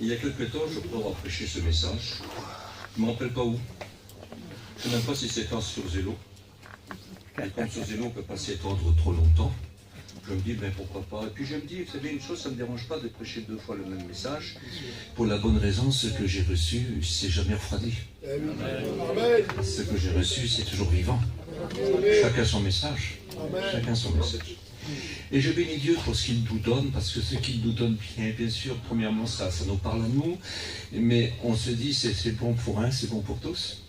Il y a quelque temps, je crois avoir prêché ce message. Je ne me rappelle pas où. Je ne sais même pas si c'était sur Zélo. Et comme sur Zélo, on ne peut pas s'y étendre trop longtemps. Je me dis, ben pourquoi pas. Et puis je me dis, vous savez une chose, ça ne me dérange pas de prêcher 2 fois le même message. Pour la bonne raison, ce que j'ai reçu, c'est jamais refroidi. Ce que j'ai reçu, c'est toujours vivant. Chacun son message. Chacun son message. Et je bénis Dieu pour ce qu'il nous donne, parce que ce qu'il nous donne, bien sûr, premièrement, ça nous parle à nous, mais on se dit, c'est bon pour un, c'est bon pour tous.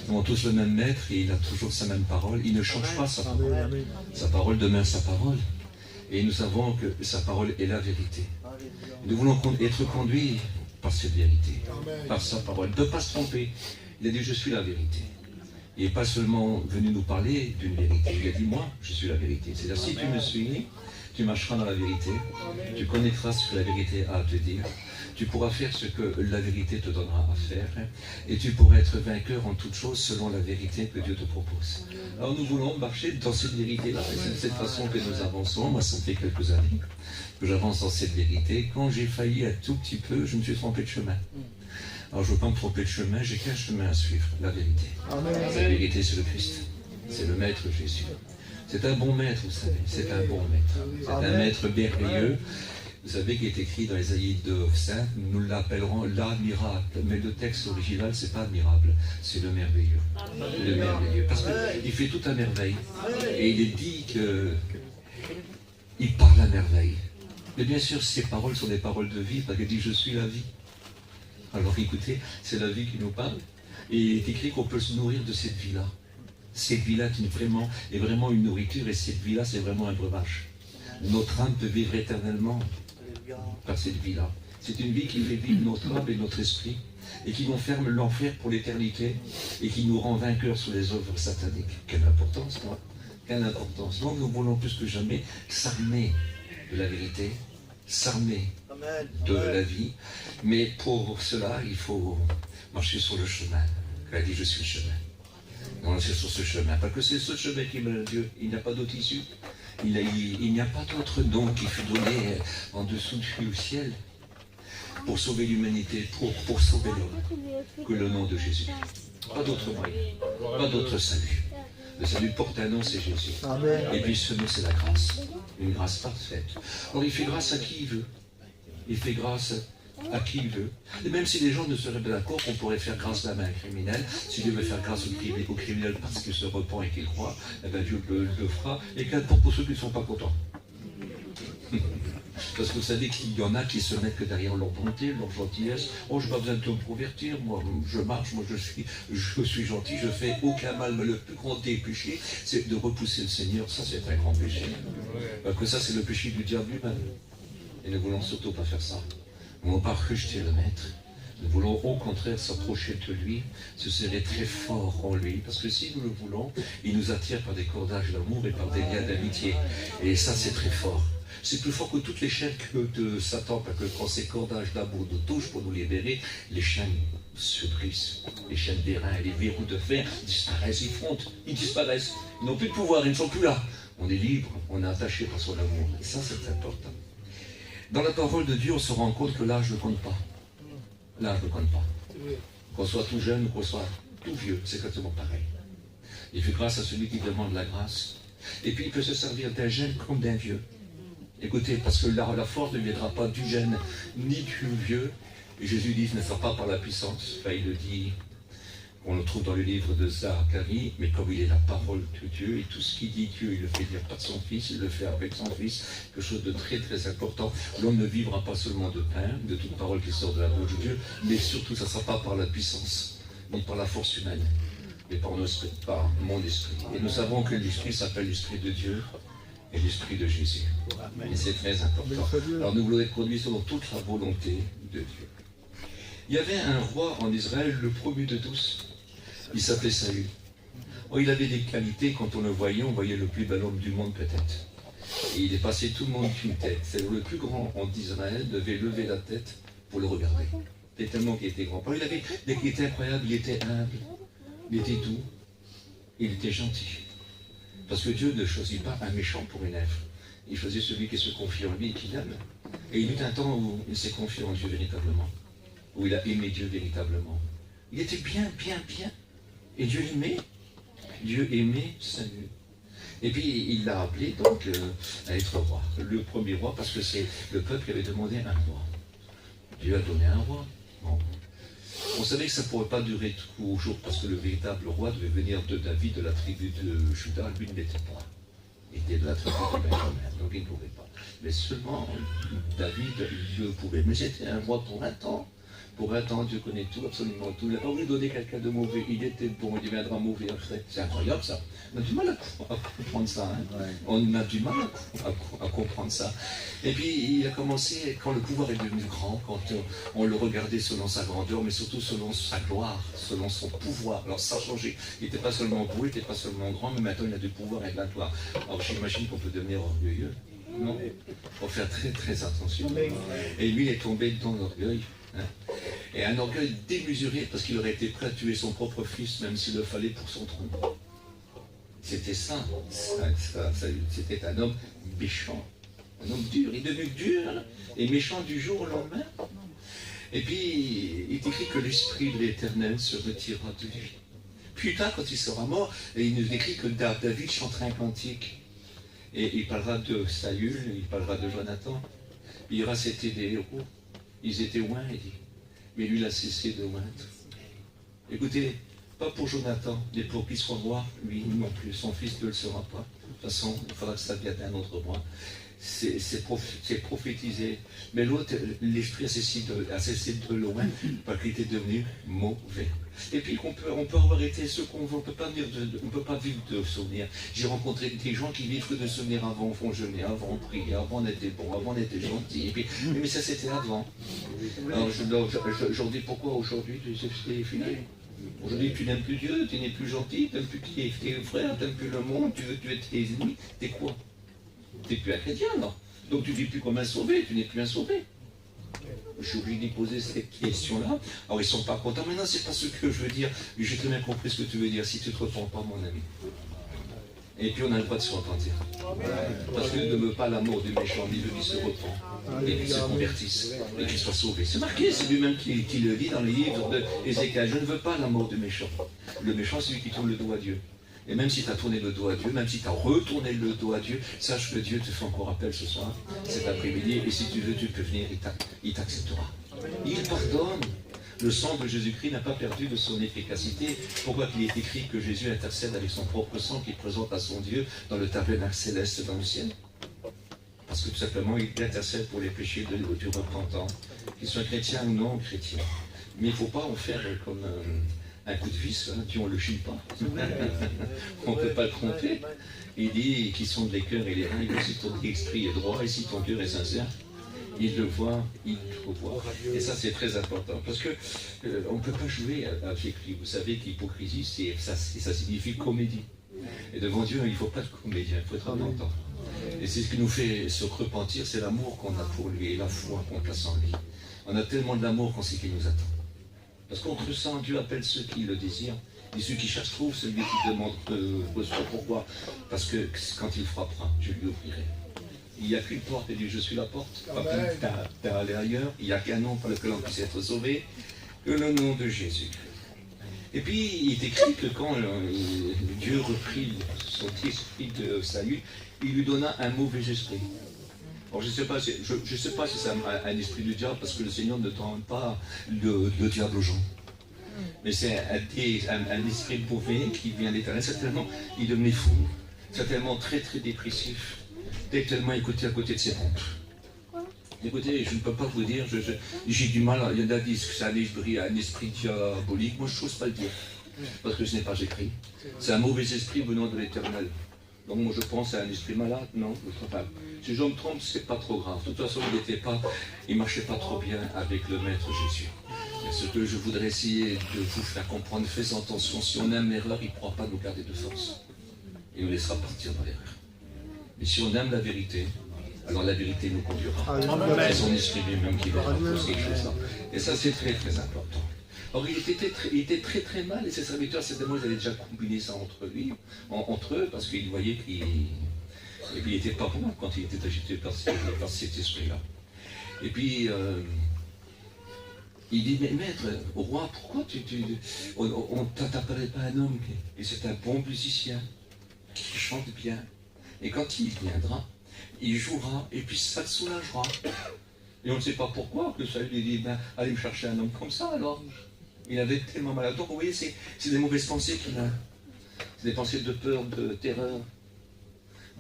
Nous avons tous le même maître, et il a toujours sa même parole. Il ne change pas sa parole. Sa parole demeure sa parole. Et nous savons que sa parole est la vérité. Nous voulons être conduits par cette vérité, par sa parole. De ne pas se tromper. Il a dit, je suis la vérité. Il n'est pas seulement venu nous parler d'une vérité. Il a dit, moi, je suis la vérité. C'est-à-dire, si tu me suis, tu marcheras dans la vérité. Tu connaîtras ce que la vérité a à te dire. Tu pourras faire ce que la vérité te donnera à faire. Et tu pourras être vainqueur en toutes choses selon la vérité que Dieu te propose. Alors, nous voulons marcher dans cette vérité-là. C'est de cette façon que nous avançons. Moi, ça me fait quelques années que j'avance dans cette vérité. Quand j'ai failli un tout petit peu, je me suis trompé de chemin. Alors je ne veux pas me tromper de chemin, j'ai qu'un chemin à suivre, la vérité. La vérité, c'est le Christ, c'est le Maître Jésus. C'est un bon maître, vous savez, c'est un bon maître. C'est un maître merveilleux. Vous savez qu'il est écrit dans Ésaïe 2:5, nous l'appellerons l'admirable. Mais le texte original, c'est pas admirable, c'est le merveilleux. Le merveilleux. Parce qu'il fait tout à merveille. Et il est dit qu'il parle à merveille. Mais bien sûr, ces paroles sont des paroles de vie, parce qu'il dit, je suis la vie. Alors écoutez, c'est la vie qui nous parle. Et il est écrit qu'on peut se nourrir de cette vie-là. Cette vie-là qui est vraiment une nourriture, et cette vie-là, c'est vraiment un breuvage. Notre âme peut vivre éternellement par cette vie-là. C'est une vie qui fait vivre notre âme et notre esprit, et qui nous ferme l'enfer pour l'éternité, et qui nous rend vainqueurs sur les œuvres sataniques. Quelle importance, moi. Quelle importance. Donc nous voulons plus que jamais s'armer de la vérité, s'armer de la vie, mais pour cela, il faut marcher sur le chemin. Il a dit, je suis le chemin. On marche sur ce chemin, parce que c'est ce chemin qui mène à Dieu. Il n'y a pas d'autre issue. Il n'y a pas d'autre don qui fut donné en dessous du ciel pour sauver l'humanité, pour sauver l'homme, que le nom de Jésus. Pas d'autre moyen, pas d'autre salut. Le salut porte un nom, c'est Jésus. Et puis ce nom, c'est la grâce. Une grâce parfaite. Alors il fait grâce à qui il veut. Il fait grâce à qui il veut. Et même si les gens ne seraient pas d'accord, on pourrait faire grâce à un criminel. Si Dieu veut faire grâce au criminel parce qu'il se repent et qu'il croit, eh bien Dieu le fera. Et qu'importe pour ceux qui ne sont pas contents. Parce que vous savez qu'il y en a qui se mettent que derrière leur bonté, leur gentillesse. Oh, je n'ai pas besoin de te convertir, moi je marche, moi je suis gentil, je fais aucun mal. Mais le plus grand des péchés, c'est de repousser le Seigneur. Ça, c'est un grand péché. Parce que ça, c'est le péché du diable lui-même. Et nous ne voulons surtout pas faire ça. Nous ne voulons pas rejeter le Maître. Nous voulons au contraire s'approcher de lui, se serrer très fort en lui. Parce que si nous le voulons, il nous attire par des cordages d'amour et par des liens d'amitié. Et ça, c'est très fort. C'est plus fort que toutes les chaînes de Satan, parce que quand ces cordages d'amour nous touchent pour nous libérer, les chaînes se brisent. Les chaînes d'airain et les verrous de fer disparaissent, ils fondent, ils disparaissent. Ils n'ont plus de pouvoir, ils ne sont plus là. On est libre, on est attaché par son amour. Et ça, c'est important. Dans la parole de Dieu, on se rend compte que l'âge ne compte pas. L'âge ne compte pas. Qu'on soit tout jeune ou qu'on soit tout vieux, c'est exactement pareil. Il fait grâce à celui qui demande la grâce. Et puis il peut se servir d'un jeune comme d'un vieux. Écoutez, parce que la force ne viendra pas du jeune ni du vieux. Et Jésus dit, ce ne sera pas par la puissance. Enfin, il le dit, on le trouve dans le livre de Zacharie, mais comme il est la parole de Dieu, et tout ce qu'il dit Dieu, il le fait dire par son Fils, il le fait avec son Fils, quelque chose de très très important. L'homme ne vivra pas seulement de pain, de toute parole qui sort de la bouche de Dieu, mais surtout, ça ne sera pas par la puissance, ni par la force humaine, mais par mon esprit. Et nous savons que l'esprit s'appelle l'esprit de Dieu, et l'esprit de Jésus. Et c'est très important. Alors nous voulons être conduits selon toute la volonté de Dieu. Il y avait un roi en Israël, le premier de tous. Il s'appelait Saül. Oh, il avait des qualités, quand on le voyait, on voyait le plus bel homme du monde peut-être. Et il dépassait tout le monde d'une tête. C'est le plus grand en Israël devait lever la tête pour le regarder. C'était tellement qu'il était grand. Il avait des qualités incroyables, il était humble, il était doux, il était gentil. Parce que Dieu ne choisit pas un méchant pour une œuvre. Il choisit celui qui se confie en lui et qui l'aime. Et il y eut un temps où il s'est confié en Dieu véritablement. où il a aimé Dieu véritablement. Il était bien. Et Dieu l'aimait. Dieu aimait Saül. Et puis il l'a appelé donc à être roi. Le premier roi, parce que c'est le peuple qui avait demandé un roi. Dieu a donné un roi. Bon. On savait que ça ne pourrait pas durer toujours, parce que le véritable roi devait venir de David, de la tribu de Juda. Lui ne l'était pas. Il était de la tribu de Benjamin, donc il ne pouvait pas. Mais seulement David le pouvait. Mais c'était un roi pour un temps. Pour un temps, Dieu connaît tout, absolument tout. Il n'a pas voulu donner quelqu'un de mauvais. Il était bon, il deviendra mauvais après. C'est incroyable ça. On a du mal à comprendre ça. Hein. Ouais. On a du mal à comprendre ça. Et puis il a commencé, quand le pouvoir est devenu grand, quand on le regardait selon sa grandeur, mais surtout selon sa gloire, selon son pouvoir. Alors ça a changé. Il n'était pas seulement beau, il n'était pas seulement grand, mais maintenant il a du pouvoir et de la gloire. Alors j'imagine qu'on peut devenir orgueilleux. Non, il faut faire très attention. Et lui, il est tombé dans l'orgueil. Hein. Et un orgueil démesuré, parce qu'il aurait été prêt à tuer son propre fils, même s'il le fallait pour son trône. C'était ça. C'était un homme méchant, un homme dur. Il est devenu dur et méchant du jour au lendemain. Et puis, il est écrit que l'Esprit de l'Éternel se retira de lui. Plus tard, quand il sera mort, il nous écrit que David chantera un cantique. Et il parlera de Saül, il parlera de Jonathan. Il y aura c'était des héros. Ils étaient oints, il dit. Mais lui, il a cessé de oindre. Écoutez, pas pour Jonathan, mais pour qu'il soit roi, lui non plus. Son fils ne le sera pas. De toute façon, il faudra que ça vienne un autre roi. C'est prophétisé. Mais l'autre, l'esprit a cessé de loin parce qu'il était devenu mauvais. Et puis on peut avoir été ce qu'on veut, on ne peut pas vivre de souvenirs. J'ai rencontré des gens qui vivent que de souvenirs avant, font jeûner, avant on priait, avant on était bon, avant on était gentil. Et puis, mais ça c'était avant. Alors je leur dis pourquoi aujourd'hui c'est fini. Aujourd'hui tu n'aimes plus Dieu, tu n'es plus gentil, tu n'aimes plus tes frères, tu n'aimes plus le monde, tu veux tuer tes ennemis. T'es quoi? Tu n'es plus un chrétien, alors. Donc tu ne vis plus comme un sauvé, tu n'es plus un sauvé. Je suis obligé d'y poser cette question-là. Alors ils ne sont pas contents. Mais non, c'est pas ce que je veux dire. J'ai très bien compris ce que tu veux dire. Si tu ne te repens pas, mon ami. Et puis on a le droit de se repentir. Parce que ne veut pas l'amour du méchant, il veut qu'il se repent. Et qu'il se convertisse. Et qu'il soit sauvé. C'est marqué, c'est lui-même qui le dit dans les livres d'Ézéchiel. Je ne veux pas l'amour du méchant. Le méchant, c'est lui qui tourne le dos à Dieu. Et même si tu as tourné le dos à Dieu, même si tu as retourné le dos à Dieu, sache que Dieu te fait encore appel ce soir, cet après-midi, et si tu veux, tu peux venir, il t'acceptera. Il pardonne. Le sang de Jésus-Christ n'a pas perdu de son efficacité. Pourquoi il est écrit que Jésus intercède avec son propre sang qu'il présente à son Dieu dans le tabernacle céleste dans le ciel? Parce que tout simplement, il intercède pour les péchés du repentant, qu'ils soient chrétiens ou non chrétiens. Mais il ne faut pas en faire comme un coup de vis, hein, puis on ne le chie pas. On ne peut pas le tromper. Il dit qu'ils sont les cœurs et les reins, si ton esprit est droit et si ton cœur est sincère, il le voit, il le voit. Et ça, c'est très important. Parce que on ne peut pas jouer avec lui. Vous savez qu'hypocrisie, ça signifie comédie. Et devant Dieu, il ne faut pas de comédien, il faut être en temps. Et c'est ce qui nous fait se repentir, c'est l'amour qu'on a pour lui et la foi qu'on place en lui. On a tellement d'amour qu'on sait qu'il nous attend. Parce qu'entre ça, Dieu appelle ceux qui le désirent. Et ceux qui cherchent trouvent, celui qui demande reçoit. Pourquoi? Parce que quand il frappera, je lui ouvrirai. Il n'y a qu'une porte, il dit je suis la porte. Pas plus à aller ailleurs. Il n'y a qu'un nom par lequel on puisse être sauvé, que le nom de Jésus. Et puis il est écrit que quand Dieu reprit son esprit de salut, il lui donna un mauvais esprit. Alors je ne sais pas si c'est un esprit du diable, parce que le Seigneur ne donne pas le diable aux gens. Mais c'est un esprit mauvais qui vient d'Éternel. Certainement, il devenait fou, certainement très dépressif, tellement écouté à côté de ses pompes. Écoutez, je ne peux pas vous dire, j'ai du mal, il y en a qui disent que c'est un esprit diabolique, moi je n'ose pas le dire, parce que ce n'est pas écrit. C'est un mauvais esprit venant de l'Éternel. Donc moi je pense à un esprit malade, non, je ne crois pas. Si je me trompe, c'est pas trop grave. De toute façon, il ne marchait pas trop bien avec le Maître Jésus. Et ce que je voudrais essayer de vous faire comprendre, faites attention, si on aime l'erreur, il ne pourra pas nous garder de force. Il nous laissera partir dans l'erreur. Mais si on aime la vérité, alors la vérité nous conduira. C'est son esprit lui-même qui verra toutes ces choses-là. Et ça, c'est très important. Or, il était très mal, et ses serviteurs, certainement, ils avaient déjà combiné ça entre eux, parce qu'ils voyaient qu'il n'était pas bon quand il était agité par cet esprit-là. Et puis, Il dit, mais maître, au roi, pourquoi on ne t'appelait pas un homme? Et c'est un bon musicien qui chante bien. Et quand il viendra, il jouera, et puis ça le soulagera. Et on ne sait pas pourquoi que ça lui dit, ben, allez me chercher un homme comme ça alors. Il avait tellement mal. Donc vous voyez, c'est des mauvaises pensées qu'il a. C'est des pensées de peur, de terreur.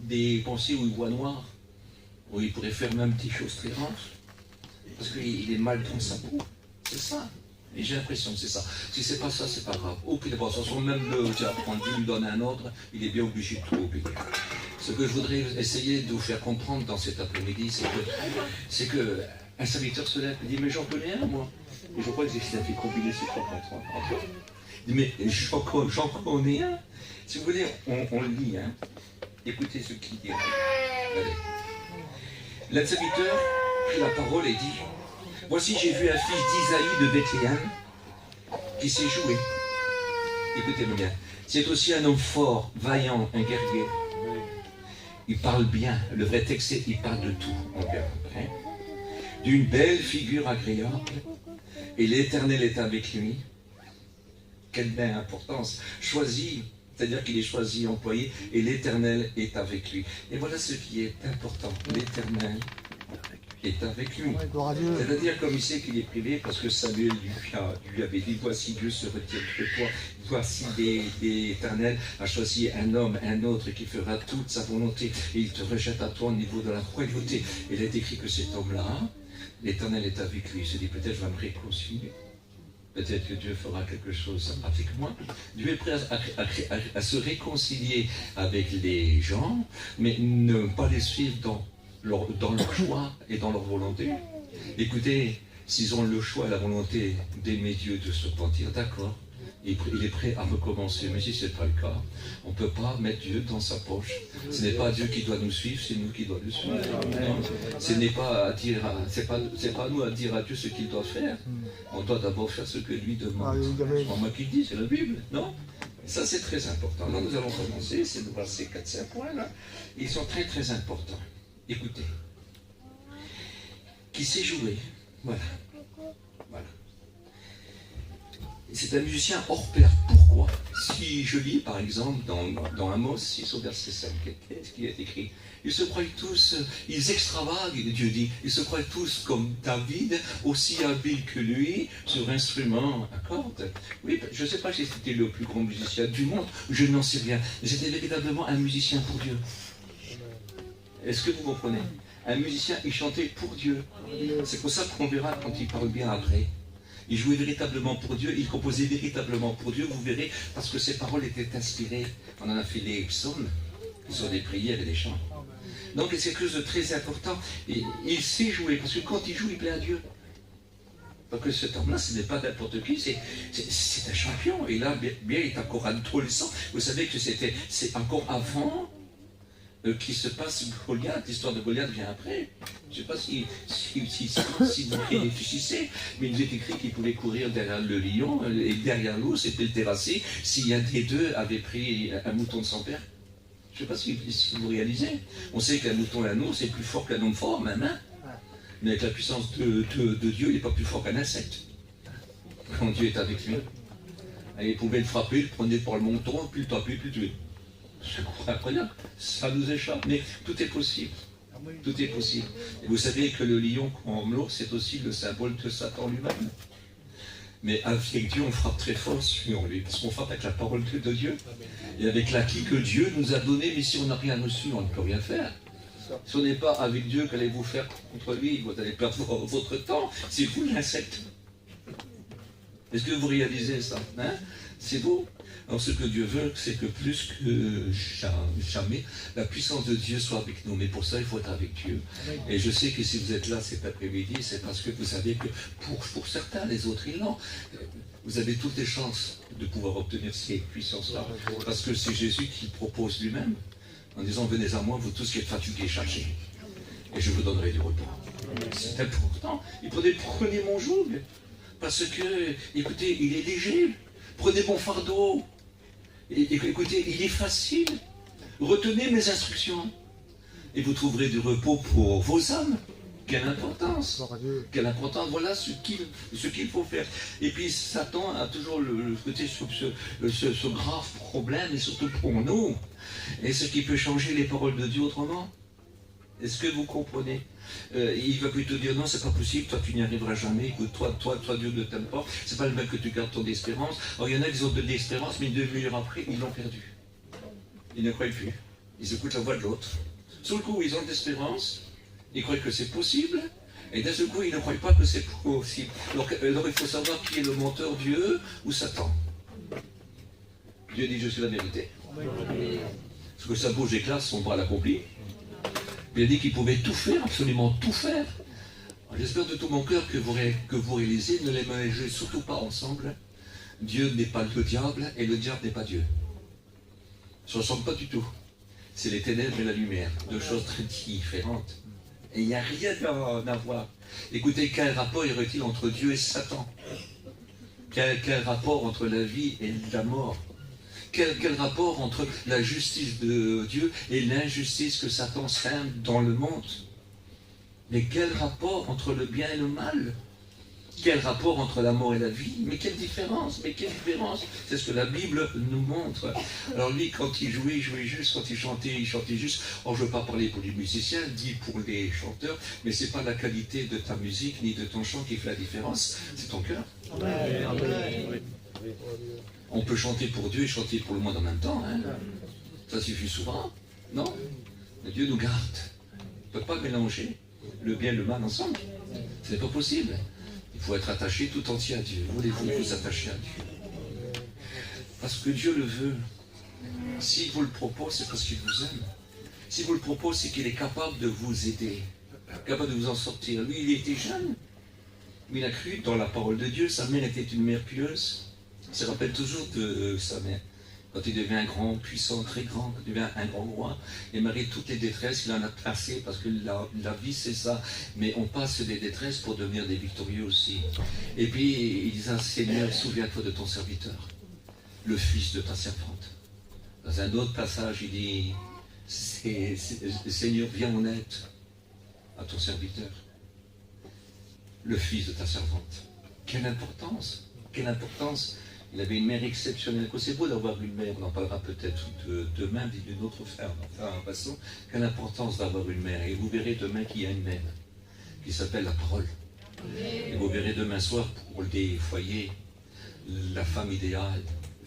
Des pensées où il voit noir. Où il pourrait faire même des choses très graves. Parce qu'il est mal dans sa peau. C'est ça. Et j'ai l'impression que c'est ça. Si c'est pas ça, c'est pas grave. Aucune de toute façon, même quand Dieu lui donne un ordre, il est bien obligé de tout obéir. Ce que je voudrais essayer de vous faire comprendre dans cet après-midi, c'est que un serviteur se lève et dit, mais j'en connais un, moi. Et je crois que j'ai fait combiner ces trois points. Il dit, mais j'en connais un. Si vous voulez, on le lit. Hein. Écoutez ce qu'il dit. Allez. L'un serviteur prit la parole et dit, voici, j'ai vu un fils d'Isaïe de Bethléem qui s'est joué. Écoutez-moi bien. C'est aussi un homme fort, vaillant, un guerrier. Il parle bien. Le vrai texte, c'est il parle de tout. On verra après. D'une belle figure agréable. Et l'Éternel est avec lui. Quelle belle importance. Choisi, c'est-à-dire qu'il est choisi, employé, et l'Éternel est avec lui. Et voilà ce qui est important. L'Éternel est avec lui. C'est-à-dire comme il sait qu'il est privé, parce que Samuel lui avait dit, voici Dieu se retire de toi, voici l'Éternel a choisi un homme, un autre qui fera toute sa volonté, et il te rejette à toi au niveau de la royauté. Il est écrit que cet homme-là, l'Éternel est avec lui. Il se dit, peut-être je vais me réconcilier. Peut-être que Dieu fera quelque chose avec moi. Dieu est prêt à se réconcilier avec les gens, mais ne pas les suivre dans leur choix et dans leur volonté. Écoutez, s'ils ont le choix et la volonté d'aimer Dieu, de se repentir, d'accord, il est prêt à recommencer. Mais si ce n'est pas le cas, on ne peut pas mettre Dieu dans sa poche. Ce n'est pas Dieu qui doit nous suivre, c'est nous qui doit le suivre. Ce n'est pas c'est pas à nous à dire à Dieu ce qu'il doit faire. On doit d'abord faire ce que lui demande. C'est pas moi qui le dis, c'est la Bible, non? Ça, c'est très important. Là, nous allons commencer, c'est de voir ces 4-5 points là. Ils sont très très importants. Écoutez. Qui sait jouer. Voilà. Voilà. C'est un musicien hors pair. Pourquoi? Si je lis, par exemple, dans Amos 6 au verset 5, qu'est-ce qui est écrit? Ils se croient tous, ils extravaguent, Dieu dit, ils se croient tous comme David, aussi habile que lui, sur instrument à cordes. Oui, je ne sais pas si c'était le plus grand musicien du monde, je n'en sais rien, mais c'était véritablement un musicien pour Dieu. Est-ce que vous comprenez? Un musicien, il chantait pour Dieu. C'est pour ça qu'on verra quand il parle bien après. Il jouait véritablement pour Dieu, il composait véritablement pour Dieu, vous verrez, parce que ses paroles étaient inspirées. On en a fait les psaumes, qui sont des prières et des chants. Donc c'est quelque chose de très important. Et il sait jouer, parce que quand il joue, il plaît à Dieu. Parce que cet homme-là, ce n'est pas n'importe qui, c'est un champion. Et là, bien, il est encore adolescent. Vous savez que c'est encore avant qui se passe Goliath. L'histoire de Goliath vient après. Je ne sais pas si vous réfléchissez, mais il est écrit qu'il pouvait courir derrière le lion, et derrière l'eau, c'était le terrasser, s'il y a des deux avait pris un mouton de son père. Je ne sais pas si vous réalisez. On sait qu'un mouton et un ours, c'est plus fort qu'un homme fort, même. Hein, mais avec la puissance de Dieu, il n'est pas plus fort qu'un insecte. Quand Dieu est avec lui. Et il pouvait le frapper, le prenait par le menton, puis le taper, puis le tuer. C'est incroyable. Ça nous échappe, mais tout est possible. Tout est possible. Et vous savez que le lion comme l'ours, c'est aussi le symbole de Satan lui-même. Mais avec Dieu, on frappe très fort sur lui, parce qu'on frappe avec la parole de Dieu, et avec l'acquis que Dieu nous a donné, mais si on n'a rien reçu, on ne peut rien faire. Si on n'est pas avec Dieu, qu'allez-vous faire contre lui? Vous allez perdre votre temps. C'est vous l'insecte. Est-ce que vous réalisez ça, hein? C'est vous. Alors ce que Dieu veut, c'est que plus que jamais, la puissance de Dieu soit avec nous. Mais pour ça, il faut être avec Dieu. Et je sais que si vous êtes là cet après-midi, c'est parce que vous savez que pour certains, les autres, ils l'ont. Vous avez toutes les chances de pouvoir obtenir ces puissances-là. Parce que c'est Jésus qui propose lui-même, en disant, venez à moi, vous tous qui êtes fatigués et chargés, et je vous donnerai du repos. C'est important. Prenez mon joug. Parce que, écoutez, il est léger. Prenez mon fardeau. Écoutez, il est facile. Retenez mes instructions. Et vous trouverez du repos pour vos âmes. Quelle importance! Quelle importance! Voilà ce qu'il faut faire. Et puis Satan a toujours le côté ce grave problème, et surtout pour nous. Et ce qui peut changer les paroles de Dieu autrement. Est-ce que vous comprenez? Il va plutôt dire non, c'est pas possible, toi tu n'y arriveras jamais, écoute, toi Dieu ne t'aime pas, c'est pas le même que tu gardes ton espérance. Alors il y en a qui ont de l'espérance, mais une demi-heure après, ils l'ont perdu. Ils ne croient plus. Ils écoutent la voix de l'autre. Sur le coup, ils ont de l'espérance, ils croient que c'est possible, et d'un seul coup, ils ne croient pas que c'est possible. Alors il faut savoir qui est le menteur, Dieu ou Satan. Dieu dit je suis la vérité. Parce que sa bouche éclate, son bras l'accomplit. Il a dit qu'il pouvait tout faire, absolument tout faire. J'espère de tout mon cœur que vous réalisez, ne les mélangez surtout pas ensemble. Dieu n'est pas le diable et le diable n'est pas Dieu. Ils ne se ressemblent pas du tout. C'est les ténèbres et la lumière, deux choses très différentes. Et il n'y a rien à voir. Écoutez, quel rapport y aurait-il entre Dieu et Satan? Quel rapport entre la vie et la mort? Quel rapport entre la justice de Dieu et l'injustice que Satan sème dans le monde? Mais quel rapport entre le bien et le mal? Quel rapport entre la mort et la vie? Mais quelle différence? Mais quelle différence? C'est ce que la Bible nous montre. Alors lui, quand il jouait juste. Quand il chantait juste. Oh, je ne veux pas parler pour les musiciens, dit pour les chanteurs, mais ce n'est pas la qualité de ta musique ni de ton chant qui fait la différence, c'est ton cœur. Amen. On peut chanter pour Dieu et chanter pour le monde en même temps. Hein. Ça suffit souvent, non? Mais Dieu nous garde. On ne peut pas mélanger le bien et le mal ensemble. Ce n'est pas possible. Il faut être attaché tout entier à Dieu. Voulez-vous vous attacher à Dieu? Parce que Dieu le veut. S'il vous le propose, c'est parce qu'il vous aime. S'il vous le propose, c'est qu'il est capable de vous aider. Capable de vous en sortir. Lui, il était jeune. Mais il a cru dans la parole de Dieu. Sa mère était une mère pieuse. Il se rappelle toujours de sa mère. Quand il devient grand, puissant, très grand, quand il devient un grand roi, et malgré toutes les détresses qu'il en a passées, parce que la vie c'est ça, mais on passe des détresses pour devenir des victorieux aussi. Et puis il dit, Seigneur, souviens-toi de ton serviteur, le fils de ta servante. Dans un autre passage, il dit, Seigneur, viens en aide à ton serviteur, le fils de ta servante. Quelle importance, quelle importance! Il avait une mère exceptionnelle. C'est beau d'avoir une mère, on en parlera peut-être demain d'une autre façon. Quelle importance d'avoir une mère. Et vous verrez demain qu'il y a une mère qui s'appelle la parole. Et vous verrez demain soir pour les foyers, la femme idéale,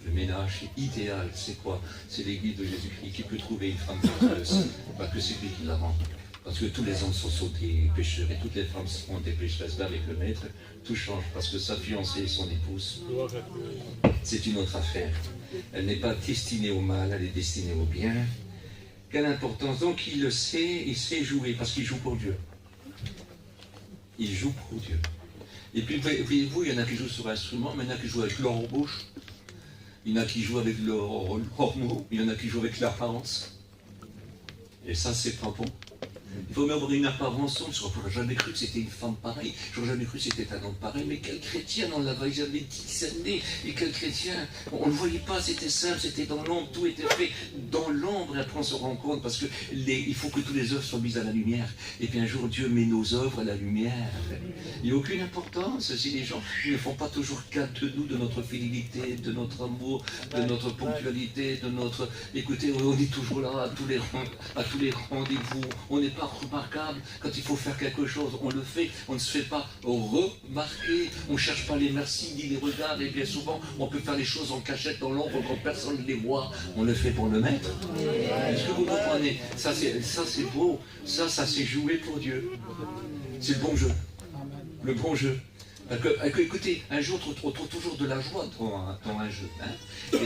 le ménage idéal. C'est quoi? C'est l'église de Jésus-Christ qui peut trouver une femme vertueuse. Pas que c'est lui qui la rend. Parce que tous les hommes sont des pécheurs et toutes les femmes sont des pécheresses. Là, avec le maître, tout change parce que sa fiancée et son épouse, c'est une autre affaire. Elle n'est pas destinée au mal, elle est destinée au bien. Quelle importance. Donc il le sait, il sait jouer parce qu'il joue pour Dieu. Il joue pour Dieu. Et puis, voyez-vous, il y en a qui jouent sur l'instrument, mais il y en a qui jouent avec leur bouche. Il y en a qui jouent avec leurs mots, il y en a qui jouent avec l'apparence. Et ça, c'est pas bon. Il faut même avoir une apparence sombre. Je n'aurais jamais cru que c'était une femme pareille. Je n'aurais jamais cru que c'était un homme pareil. Mais quel chrétien on l'avait jamais discerné. Et quel chrétien, on ne le voyait pas, c'était simple, c'était dans l'ombre, tout était fait dans l'ombre. Et après on se rend compte parce que il faut que toutes les œuvres soient mises à la lumière. Et puis un jour Dieu met nos œuvres à la lumière. Il n'y a aucune importance si les gens ne font pas toujours cas de nous, de notre fidélité, de notre amour, de notre ponctualité, de notre... Écoutez, on est toujours là à tous les rendez-vous. On n'est pas remarquable. Quand il faut faire quelque chose, on le fait. On ne se fait pas remarquer. On ne cherche pas les merci ni les regards. Et bien souvent, on peut faire les choses en cachette dans l'ombre quand personne ne les voit. On le fait pour le maître. Est-ce que vous comprenez? Ça c'est beau. Ça c'est jouer pour Dieu. C'est le bon jeu. Le bon jeu. Écoutez, un jour, on trouve toujours de la joie dans un jeu. Hein.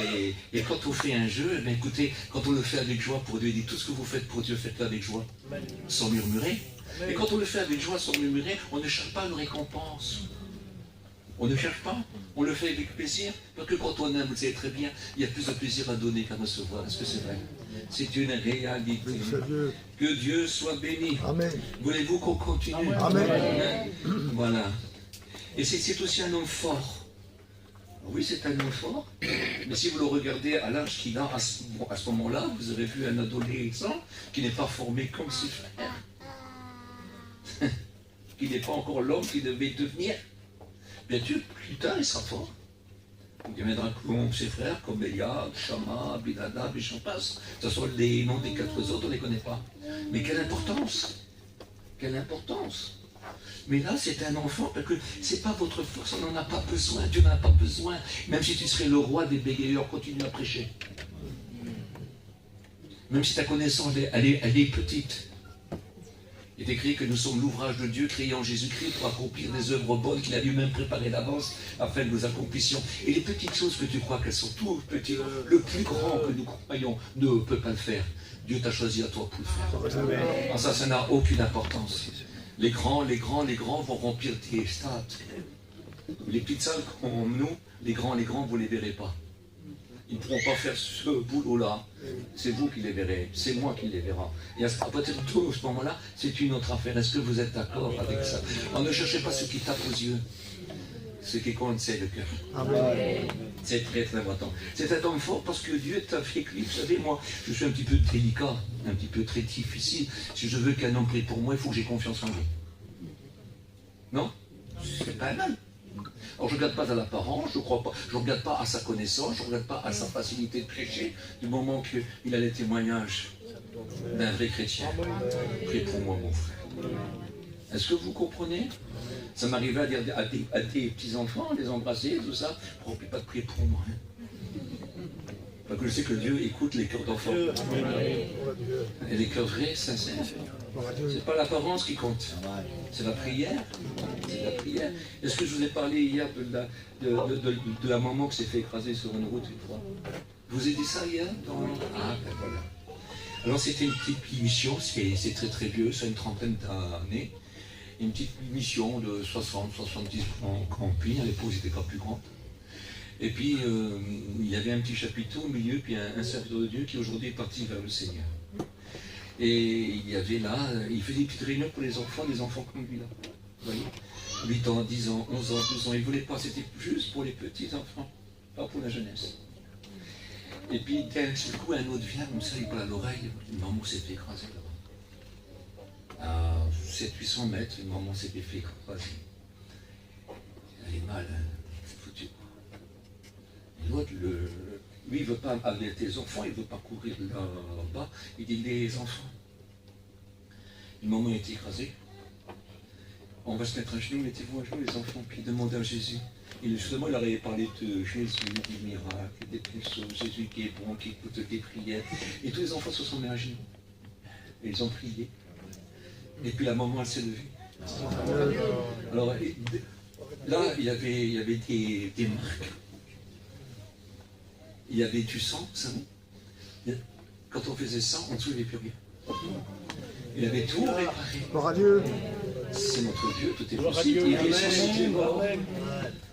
Et quand on fait un jeu, ben écoutez, quand on le fait avec joie pour Dieu, il dit tout ce que vous faites pour Dieu, faites-le avec joie, sans murmurer. Et quand on le fait avec joie, sans murmurer, on ne cherche pas une récompense. On ne cherche pas, on le fait avec plaisir. Parce que quand on aime, vous savez très bien, il y a plus de plaisir à donner qu'à recevoir. Est-ce que c'est vrai? C'est une réalité. Que Dieu soit béni. Amen. Voulez-vous qu'on continue? Amen. Voilà. Et c'est aussi un homme fort. Oui, c'est un homme fort. Mais si vous le regardez à l'âge qu'il a, à ce moment-là, vous avez vu un adolescent qui n'est pas formé comme ses frères. qu'il n'est pas encore l'homme qu'il devait devenir. Bien sûr, plus tard, il sera fort. Il deviendra comme ses frères, comme Eliab, Shama, Abinadab, et j'en passe. Ce sont les noms des 4 autres, on ne les connaît pas. Mais quelle importance! Quelle importance! Mais là, c'est un enfant, parce que ce n'est pas votre force, on n'en a pas besoin, Dieu n'en a pas besoin. Même si tu serais le roi des bégayeurs, continue à prêcher. Même si ta connaissance, elle est petite. Il est écrit que nous sommes l'ouvrage de Dieu créé en Jésus-Christ pour accomplir des œuvres bonnes qu'il a lui-même préparées d'avance afin que nous accomplissions. Et les petites choses que tu crois qu'elles sont toutes petites, le plus grand que nous croyons ne peut pas le faire. Dieu t'a choisi à toi pour le faire. Alors ça n'a aucune importance. Les grands vont remplir tes stades. Les petites salles comme nous, les grands, vous ne les verrez pas. Ils ne pourront pas faire ce boulot-là. C'est vous qui les verrez, c'est moi qui les verra. Et à partir de ce moment-là, c'est une autre affaire. Est-ce que vous êtes d'accord avec ça? On ne cherchez pas ce qui tape aux yeux. Ce qui compte, c'est le cœur. C'est très très important. C'est un homme fort parce que Dieu t'a fait que lui. Vous savez, moi, je suis un petit peu délicat, un petit peu très difficile. Si je veux qu'un homme prie pour moi, il faut que j'ai confiance en lui. Non? C'est pas un homme. Alors je ne regarde pas à l'apparence, je ne regarde pas à sa connaissance, je ne regarde pas à sa facilité de prêcher, du moment qu'il a les témoignages d'un vrai chrétien. Prie pour moi, mon frère. Est-ce que vous comprenez? Ça m'arrivait à dire à des petits-enfants, les embrasser, tout ça, n'oublie pas de prier pour moi. Parce que je sais que Dieu écoute les cœurs d'enfants. Et les cœurs vrais, sincères. C'est pas l'apparence qui compte. C'est la prière. C'est la prière. Est-ce que je vous ai parlé hier de la maman qui s'est fait écraser sur une route une fois? Je vous ai dit ça hier Ah, ben voilà. Alors c'était une petite mission, c'est très très vieux, c'est une trentaine d'années. Une petite mission de 60-70 campings, à l'époque c'était pas plus grand. Et puis il y avait un petit chapiteau au milieu, puis un serviteur de Dieu qui aujourd'hui est parti vers le Seigneur. Et il y avait là, il faisait des petites réunions pour les enfants, des enfants comme lui là. Vous voyez, 8 ans, 10 ans, 11 ans, 12 ans, il ne voulait pas, c'était juste pour les petits enfants, pas pour la jeunesse. Et puis d'un coup, un autre vient, comme ça, il parle à l'oreille, une maman s'est fait écraser là-bas. À 700-800 mètres, une maman s'est fait écraser. Elle est mal, hein, c'est foutu. Et l'autre, lui, il ne veut pas alerter les enfants, il ne veut pas courir là-bas, il dit les enfants. Une maman a été écrasée. On va se mettre à genoux, mettez-vous à genoux les enfants, puis demandez à Jésus. Et justement, il avait parlé de Jésus, des miracles, des choses, Jésus qui est bon, qui écoute tes prières. Et tous les enfants se sont mis à genoux. Et ils ont prié. Et puis la maman, elle s'est levée. Alors là, il y avait des marques. Il y avait du sang, vous savez. Quand on faisait ça, on ne soulevait plus rien. Il avait tout réparé. C'est notre Dieu, tout est possible. Il ressuscite les morts.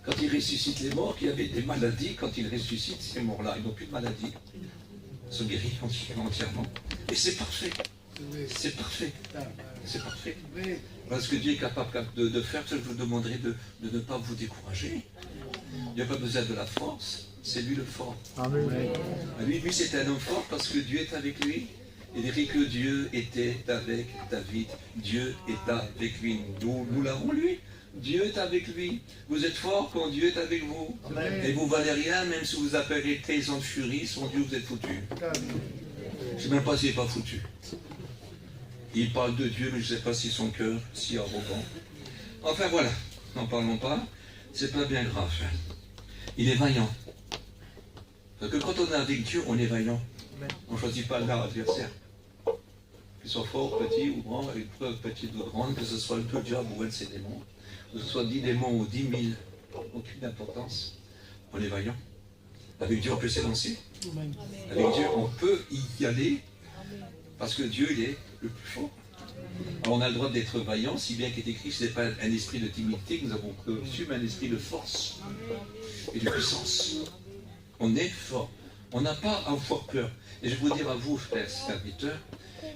Quand il ressuscite les morts, il y avait des maladies. Quand il ressuscite ces morts-là, ils n'ont plus de maladies. Ils sont guéris entièrement. Et c'est parfait. C'est parfait. C'est parfait. Parce que Dieu est capable de faire, je vous demanderai de ne pas vous décourager. Il n'y a pas besoin de la force. C'est lui le fort. Amen. Lui c'est un homme fort parce que Dieu est avec lui. Il dit que Dieu était avec David. Dieu est avec lui. Nous l'avons lui. Dieu est avec lui. Vous êtes fort quand Dieu est avec vous. Amen. Et vous valez rien, même si vous appelez Téson de furie, sans Dieu vous êtes foutu. Je ne sais même pas s'il n'est pas foutu. Il parle de Dieu, mais je ne sais pas si son cœur si arrogant. Enfin voilà, n'en parlons pas. C'est pas bien grave. Il est vaillant. Parce que quand on est avec Dieu, on est vaillant. On ne choisit pas l'adversaire. Qu'il soit fort, petit ou grand, avec preuve petite ou grande, que ce soit le diable ou un de ses démons, que ce soit 10 démons ou 10 000, aucune importance. On est vaillant. Avec Dieu, on peut s'élancer. Avec Dieu, on peut y aller, parce que Dieu, il est le plus fort. Alors, on a le droit d'être vaillant, si bien qu'il est écrit, ce n'est pas un esprit de timidité que nous avons reçu, mais un esprit de force et de puissance. On est fort. On n'a pas à avoir peur. Et je vais vous dire à vous, frères serviteurs,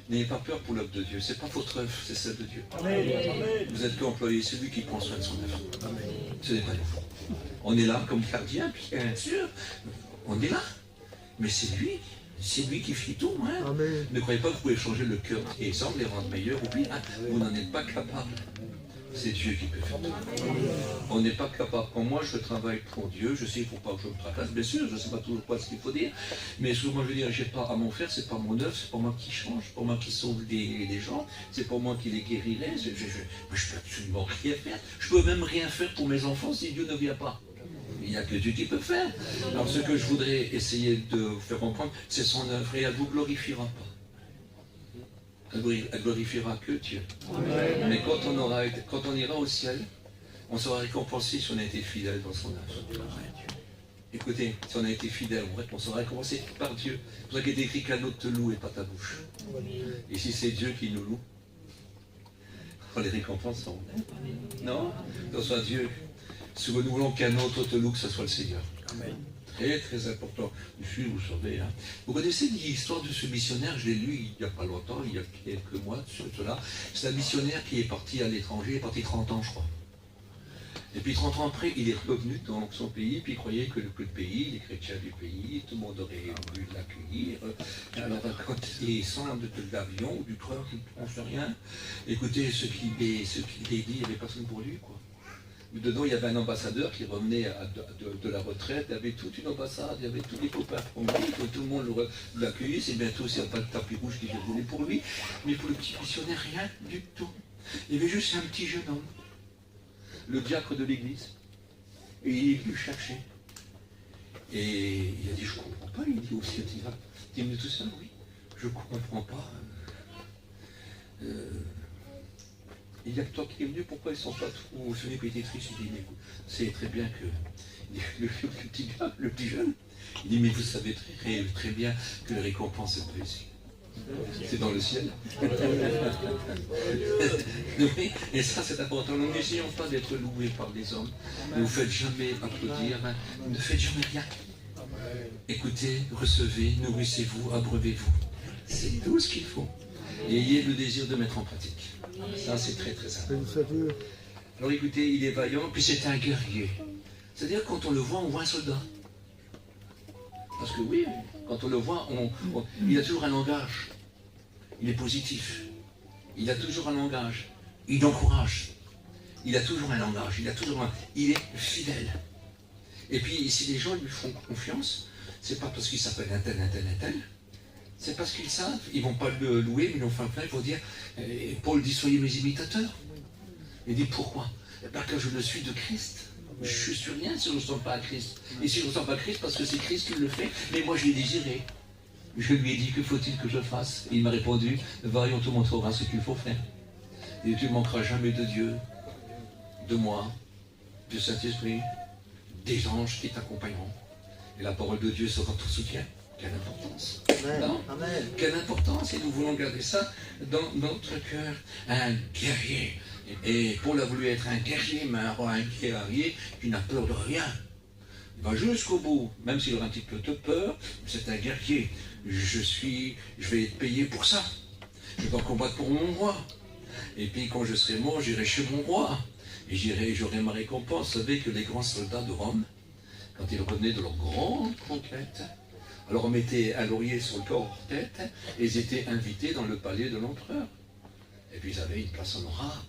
n'ayez pas peur pour l'œuvre de Dieu. Ce n'est pas votre œuvre, c'est celle de Dieu. Amen. Vous êtes qu'employé, c'est lui qui prend soin de son œuvre. Ce n'est pas nous. On est là comme gardien, puis bien sûr, on est là. Mais c'est lui qui fait tout. Hein. Ne croyez pas que vous pouvez changer le cœur et sans les rendre meilleurs. Ou bien, vous n'en êtes pas capable. C'est Dieu qui peut faire tout. On n'est pas capable. Quand moi je travaille pour Dieu, je sais qu'il ne faut pas que je me tracasse, bien sûr, je ne sais pas toujours pas ce qu'il faut dire, mais souvent je veux dire, je n'ai pas à m'en faire, c'est pas mon œuvre, c'est pas moi qui change, c'est pas moi qui sauve des gens, c'est pas moi qui les guérirai, je peux absolument rien faire. Je peux même rien faire pour mes enfants si Dieu ne vient pas. Il n'y a que Dieu qui peut faire. Alors ce que je voudrais essayer de vous faire comprendre, c'est son œuvre et elle ne vous glorifiera pas. Elle glorifiera que Dieu. Amen. Mais quand on ira au ciel, on sera récompensé si on a été fidèle dans son œuvre. Écoutez, si on a été fidèle, on sera récompensé par Dieu. C'est pour ça qu'il est écrit qu'un autre te loue et pas ta bouche. Et si c'est Dieu qui nous loue, on les récompense. Non, que ce soit Dieu. Si nous voulons qu'un autre te loue, que ce soit le Seigneur. Amen. Très très important. Ici, vous savez, hein. Vous connaissez l'histoire de ce missionnaire, je l'ai lu il n'y a pas longtemps, il y a quelques mois, cela. C'est un missionnaire qui est parti à l'étranger, il est parti 30 ans, je crois. Et puis 30 ans après, il est revenu dans son pays, puis il croyait que le pays, les chrétiens du pays, tout le monde aurait voulu l'accueillir. Alors quand il descend de l'avion ou du train, on ne fait rien. Écoutez, ce qu'il est dit, il n'y avait personne pour lui, quoi. Dedans, il y avait un ambassadeur qui revenait de la retraite, il y avait toute une ambassade, il y avait tous les copains pour lui, tout le monde l'accueillait, c'est bientôt s'il n'y a pas de tapis rouge qui vient rouler pour lui, mais pour le petit missionnaire, rien du tout. Il y avait juste un petit jeune homme, le diacre de l'église, et il est venu chercher. Et il a dit, je ne comprends pas, il dit aussi, il dit, tout ça, oui, je ne comprends pas. Il y a que toi qui es venu, pourquoi ils ne sont pas tous venus qui étaient tristes? Il dit, mais c'est très bien que le petit gars, le petit jeune, il dit, mais vous savez très bien que la récompense n'est pas ici. C'est dans le ciel. Et ça, c'est important. Nous n'essayons pas d'être loués par des hommes. Ne vous faites jamais applaudir. Ne faites jamais rien. Écoutez, recevez, nourrissez-vous, abreuvez-vous. C'est tout ce qu'il faut. Et ayez le désir de mettre en pratique. Ça, c'est très très important. Alors écoutez, il est vaillant, puis c'est un guerrier. C'est-à-dire, quand on le voit, on voit un soldat. Parce que oui, quand on le voit, il a toujours un langage. Il est positif. Il a toujours un langage. Il encourage. Il a toujours un langage. Il est fidèle. Et puis, si les gens lui font confiance, c'est pas parce qu'il s'appelle un tel. C'est parce qu'ils savent, ils ne vont pas le louer, mais ils vont faire plein, ils vont dire, Paul dit, soyez mes imitateurs. Il dit, pourquoi? Parce que je le suis de Christ. Je ne suis rien si je ne ressemble pas à Christ. Et si je ne ressemble pas à Christ, parce que c'est Christ qui le fait, mais moi je l'ai désiré. Je lui ai dit, que faut-il que je fasse? Et il m'a répondu, va et on te montrera ce qu'il faut faire. Et tu ne manqueras jamais de Dieu, de moi, du Saint-Esprit, des anges qui t'accompagneront. Et la parole de Dieu sera ton soutien. Quelle importance. Non? Amen. Quelle importance. Et nous voulons garder ça dans notre cœur. Un guerrier. Et Paul a voulu être un guerrier, mais un guerrier qui n'a peur de rien. Il va jusqu'au bout, même s'il aura un petit peu de peur, c'est un guerrier. Je vais être payé pour ça. Je vais combattre pour mon roi. Et puis quand je serai mort, j'irai chez mon roi. Et j'aurai ma récompense. Vous savez que les grands soldats de Rome, quand ils revenaient de leur grande conquête, alors on mettait un laurier sur leur tête et ils étaient invités dans le palais de l'empereur. Et puis ils avaient une place honorable.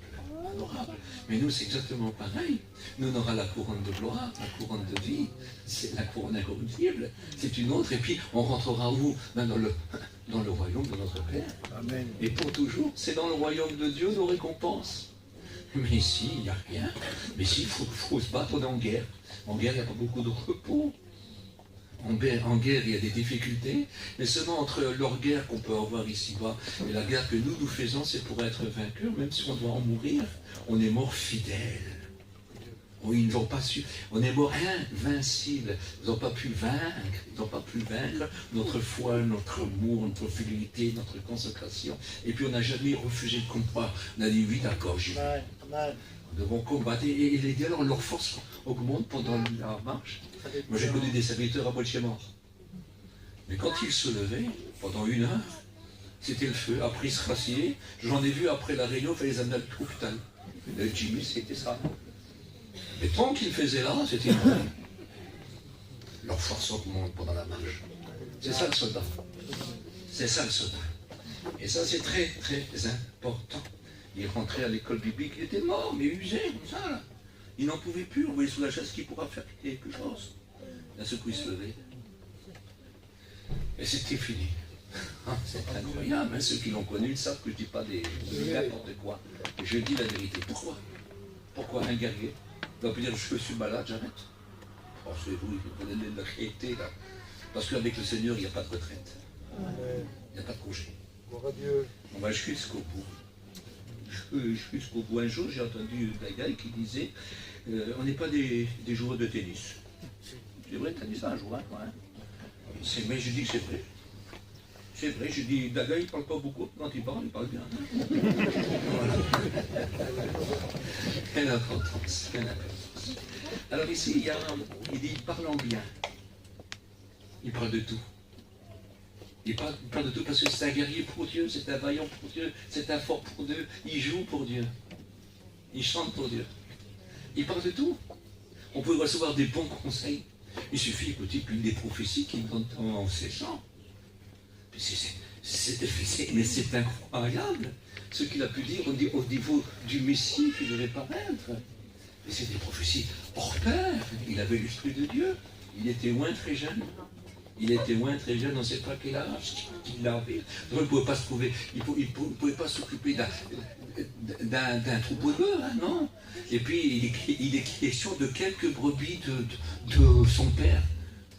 Mais nous, c'est exactement pareil. Nous, on aura la couronne de gloire, la couronne de vie, c'est la couronne incorruptible, c'est une autre. Et puis, on rentrera où? Dans le royaume de notre Père. Amen. Et pour toujours, c'est dans le royaume de Dieu nos récompenses. Mais ici, il n'y a rien. Mais ici, il faut se battre, on est en guerre. En guerre, il n'y a pas beaucoup de repos. En guerre, il y a des difficultés, mais seulement entre leur guerre qu'on peut avoir ici-bas et la guerre que nous faisons, c'est pour être vainqueurs, même si on doit en mourir, on est mort fidèle. Oui, ils n'ont pas su, on est mort invincible, ils n'ont pas pu vaincre, notre foi, notre amour, notre fidélité, notre consécration, et puis on n'a jamais refusé le combat, on a dit oui d'accord, j'y vais. Nous devons combattre, et les dialogues, leur force augmente pendant la marche. Moi j'ai connu des serviteurs à moitié morts. Mais quand ils se levaient, pendant 1 heure, c'était le feu. Après ils se rassiaient. J'en ai vu après la réunion, il fallait les amener à l'hôpital. Le Jimmy, c'était ça. Mais tant qu'ils faisaient là, c'était une... Leur force augmente pendant la marche. C'est ça le soldat. C'est ça le soldat. Et ça c'est très très important. Il rentrait à l'école biblique, il était mort, mais usé, comme ça, là. Il n'en pouvait plus, on voyait sous la chaise qu'il pourra faire quelque chose. D'un seul coup, il se levait. Et c'était fini. Ah, c'est incroyable, hein. Ceux qui l'ont connu savent que je ne dis pas de n'importe quoi. Et je dis la vérité. Pourquoi? Pourquoi un guerrier doit dire je suis malade, j'arrête? Oh, c'est vous, vous connaissez la réalité là. Parce qu'avec le Seigneur, il n'y a pas de retraite. Il n'y a pas de congé. On va jusqu'au bout. Jusqu'au bout. Un jour, j'ai entendu un gars qui disait on n'est pas des joueurs de tennis. C'est vrai, tu as dit ça un jour, hein, ouais. Mais je dis que c'est vrai. C'est vrai, je dis, Daga, il ne parle pas beaucoup. Quand il parle bien. Quelle importance, quelle importance. Alors ici, il dit, parlant bien. Il parle de tout. Il parle de tout parce que c'est un guerrier pour Dieu, c'est un vaillant pour Dieu, c'est un fort pour Dieu. Il joue pour Dieu. Il chante pour Dieu. Il parle de tout. On peut recevoir des bons conseils. Il suffit d'écouter une des prophéties qu'il donne en ses chants. Mais c'est incroyable ce qu'il a pu dire au niveau du Messie qui devait paraître. Mais c'est des prophéties hors pair. Il avait l'Esprit de Dieu. Il était loin très jeune. Il était loin très jeune, on ne sait pas quel âge il avait. Donc il ne pouvait pas se trouver, il ne pouvait pas s'occuper d'un troupeau de bœufs, hein, non. Et puis il est question de quelques brebis de son père.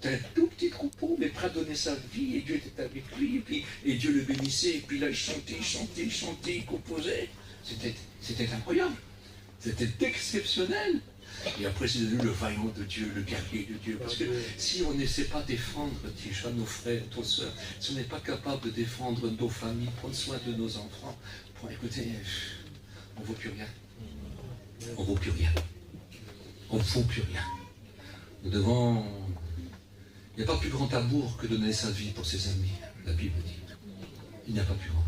C'était un tout petit troupeau, mais prêt à donner sa vie, et Dieu était avec lui, et Dieu le bénissait, et puis là il chantait, il composait. C'était incroyable. C'était exceptionnel. Et après, c'est devenu le vaillant de Dieu, le guerrier de Dieu. Parce que si on ne sait pas défendre déjà nos frères, nos soeurs, si on n'est pas capable de défendre nos familles, prendre soin de nos enfants, écoutez, on ne vaut plus rien. On ne vaut plus rien. On ne vaut plus rien. Nous devons... Il n'y a pas plus grand amour que de donner sa vie pour ses amis, la Bible dit. Il n'y a pas plus grand.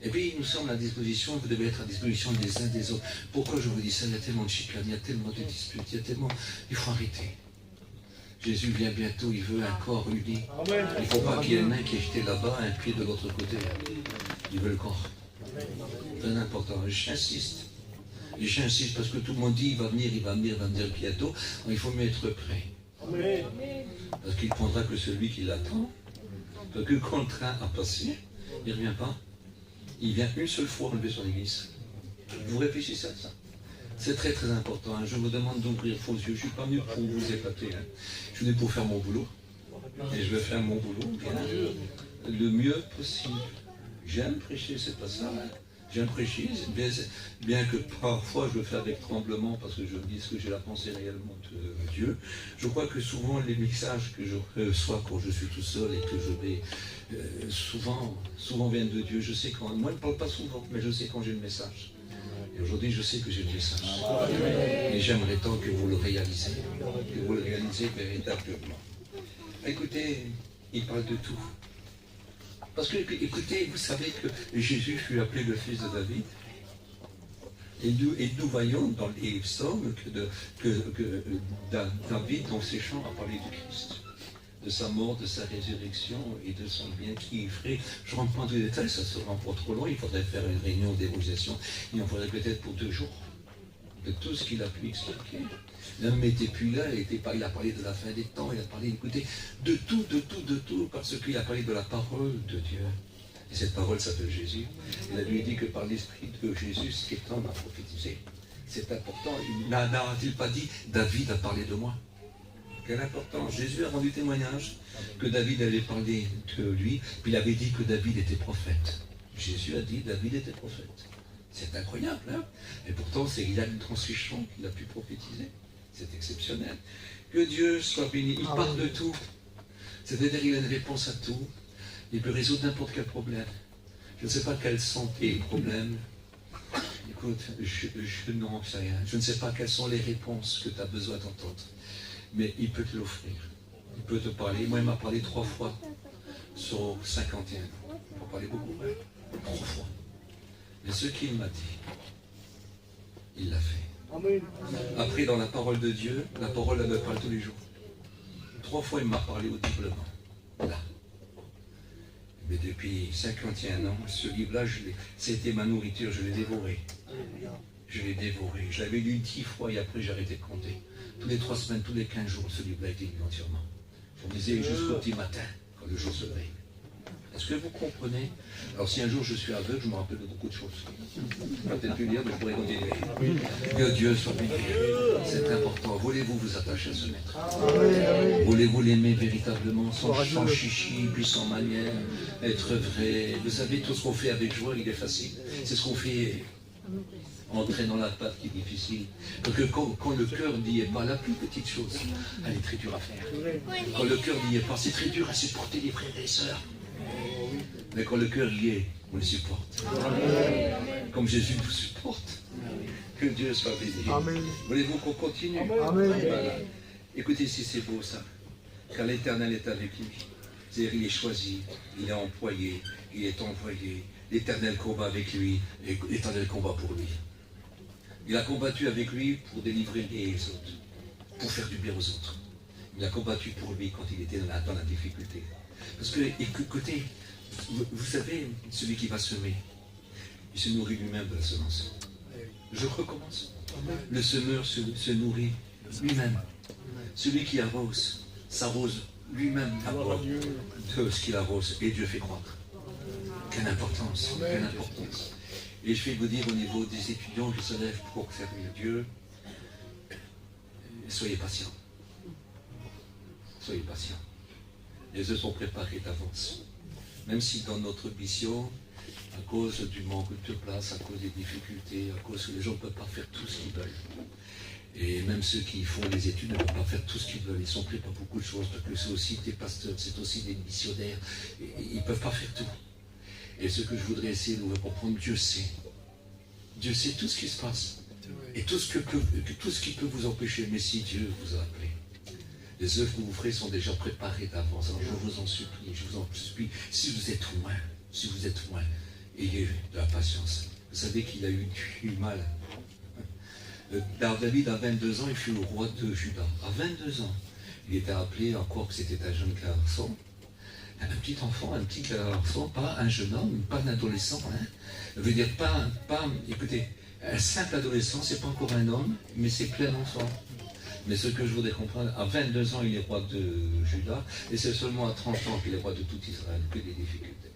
Et puis nous sommes à disposition, vous devez être à disposition des uns des autres. Pourquoi je vous dis ça? Il y a tellement de chicane, il y a tellement de disputes, il y a tellement... Il faut arrêter. Jésus vient bientôt, il veut un corps uni. Il ne faut pas qu'il y ait une main qui est jetée là-bas, un pied de l'autre côté. Il veut le corps. Très important. J'insiste. J'insiste parce que tout le monde dit il va venir bientôt. Alors, il faut mieux être prêt. Parce qu'il ne prendra que celui qui l'attend. Parce que quand le train a passé, il ne revient pas. Il vient une seule fois enlever son église. Vous réfléchissez à ça? C'est très très important. Hein. Je vous demande d'ouvrir vos yeux. Je ne suis pas venu pour vous épater. Hein. Je suis venu pour faire mon boulot. Et je vais faire mon boulot bien, le mieux possible. J'aime prêcher, c'est pas ça. Hein. J'aime prêcher, bien que parfois je le fais avec tremblement parce que je me dis que j'ai la pensée réellement de Dieu. Je crois que souvent les messages que je reçois quand je suis tout seul et que je vais souvent viennent de Dieu. Je sais quand, moi je ne parle pas souvent, mais je sais quand j'ai le message. Et aujourd'hui je sais que j'ai le message. Et j'aimerais tant que vous le réalisez, véritablement. Écoutez, il parle de tout. Parce que, écoutez, vous savez que Jésus fut appelé le fils de David. Et nous voyons dans les psaumes que David, dans ses chants, a parlé du Christ. De sa mort, de sa résurrection et de son bien qui ferait. Je ne rentre pas dans les détails, ça sera pas trop loin. Il faudrait faire une réunion d'évaluation. Et on faudrait peut-être pour 2 jours. De tout ce qu'il a pu expliquer. L'homme n'était plus là, il a parlé de la fin des temps, il a parlé, écoutez, de tout, parce qu'il a parlé de la parole de Dieu. Et cette parole s'appelle Jésus. Il a lui dit que par l'Esprit de Jésus, ce qu'est homme a prophétisé. C'est important. N'a-t-il pas dit, David a parlé de moi? Quelle importance. Jésus a rendu témoignage que David allait parler de lui, puis il avait dit que David était prophète. Jésus a dit, David était prophète. C'est incroyable, hein? Et pourtant, il y a une transmission qu'il a pu prophétiser. C'est exceptionnel. Que Dieu soit béni. Il parle de tout. C'est-à-dire qu'il a une réponse à tout. Il peut résoudre n'importe quel problème. Je ne sais pas quels sont tes problèmes. Écoute, je n'en sais rien. Je ne sais pas quelles sont les réponses que tu as besoin d'entendre. Mais il peut te l'offrir. Il peut te parler. Moi, il m'a parlé 3 fois sur 51. Il m'a parlé beaucoup. 3 fois. Mais ce qu'il m'a dit, il l'a fait. Après, dans la parole de Dieu, la parole, elle me parle tous les jours. 3 fois, il m'a parlé audiblement. Là. Mais depuis 51 ans, ce livre-là, c'était ma nourriture, je l'ai dévoré. Je l'ai dévoré. Je l'avais lu 10 fois et après j'ai arrêté de compter. Tous les 3 semaines, tous les 15 jours, ce livre-là a été lu entièrement. Je lisais jusqu'au petit matin, quand le jour se lève. Est-ce que vous comprenez? Alors si un jour je suis aveugle, je me rappelle de beaucoup de choses. Je ne vais peut-être plus lire, mais je pourrais continuer. Que Dieu soit béni. C'est important. Voulez-vous vous attacher à ce maître? Voulez-vous l'aimer véritablement, sans chichi, puis sans manière, être vrai? Vous savez, tout ce qu'on fait avec joie, il est facile. C'est ce qu'on fait entrer dans la pâte qui est difficile. Parce que quand le cœur n'y est pas, la plus petite chose, elle est très dure à faire. Quand le cœur n'y est pas, c'est très dur à supporter les frères et les sœurs. Mais quand le cœur y est, on le supporte. Comme Jésus nous supporte. Que Dieu soit béni. Voulez-vous qu'on continue? Voilà. Écoutez si c'est beau ça. Car l'Éternel est avec lui. C'est-à-dire il est choisi, il est employé, il est envoyé. L'Éternel combat avec lui et l'Éternel combat pour lui. Il a combattu avec lui pour délivrer les autres, pour faire du bien aux autres. Il a combattu pour lui quand il était dans la difficulté. Parce que, écoutez, vous savez, celui qui va semer, il se nourrit lui-même de la semence. Je recommence. Le semeur se nourrit lui-même. Celui qui arrose, s'arrose lui-même d'abord de ce qu'il arrose. Et Dieu fait croître. Quelle importance, quelle importance. Et je vais vous dire au niveau des étudiants qui se lèvent pour servir Dieu, soyez patients. Soyez patients. Les œufs sont préparés d'avance. Même si dans notre mission, à cause du manque de place, à cause des difficultés, à cause que les gens ne peuvent pas faire tout ce qu'ils veulent. Et même ceux qui font les études ne peuvent pas faire tout ce qu'ils veulent. Ils sont pris par beaucoup de choses, parce que c'est aussi des pasteurs, c'est aussi des missionnaires. Et ils ne peuvent pas faire tout. Et ce que je voudrais essayer de vous comprendre, Dieu sait. Dieu sait tout ce qui se passe. Et tout ce qui peut vous empêcher. Mais si Dieu vous a appelé, les œuvres que vous ferez sont déjà préparées d'avance. Alors je vous en supplie, si vous êtes loin, ayez de la patience. Vous savez qu'il a eu du mal. David, à 22 ans, il fut le roi de Juda. À 22 ans, il était appelé, encore que c'était un jeune garçon, un petit enfant, un petit garçon, pas un jeune homme, pas un adolescent. Je veux dire, écoutez, un simple adolescent, c'est pas encore un homme, mais c'est plein enfant. Mais ce que je voudrais comprendre, à 22 ans, il est roi de Juda, et c'est seulement à 30 ans qu'il est roi de tout Israël, que des difficultés,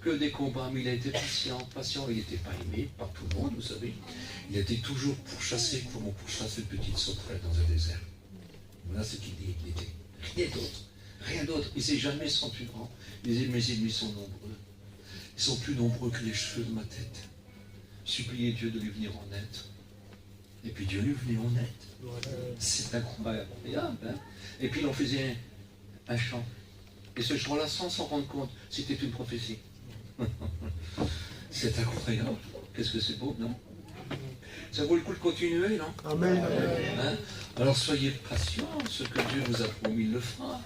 que des combats, mais il a été patient, il n'était pas aimé par tout le monde, vous savez. Il était toujours pourchassé, comme on pourchasse une petite sauterelle dans un désert. Voilà ce qu'il dit, il était. Rien d'autre. Il ne s'est jamais senti grand. Il disait, mes ennemis sont nombreux. Ils sont plus nombreux que les cheveux de ma tête. Suppliez Dieu de lui venir en aide. Et puis Dieu lui venait en aide. C'est incroyable. Hein? Et puis il en faisait un chant. Et ce chant-là, sans s'en rendre compte, c'était une prophétie. C'est incroyable. Qu'est-ce que c'est beau, non? Ça vaut le coup de continuer, non? Amen. Hein? Alors soyez patients. Ce que Dieu vous a promis, il le fera.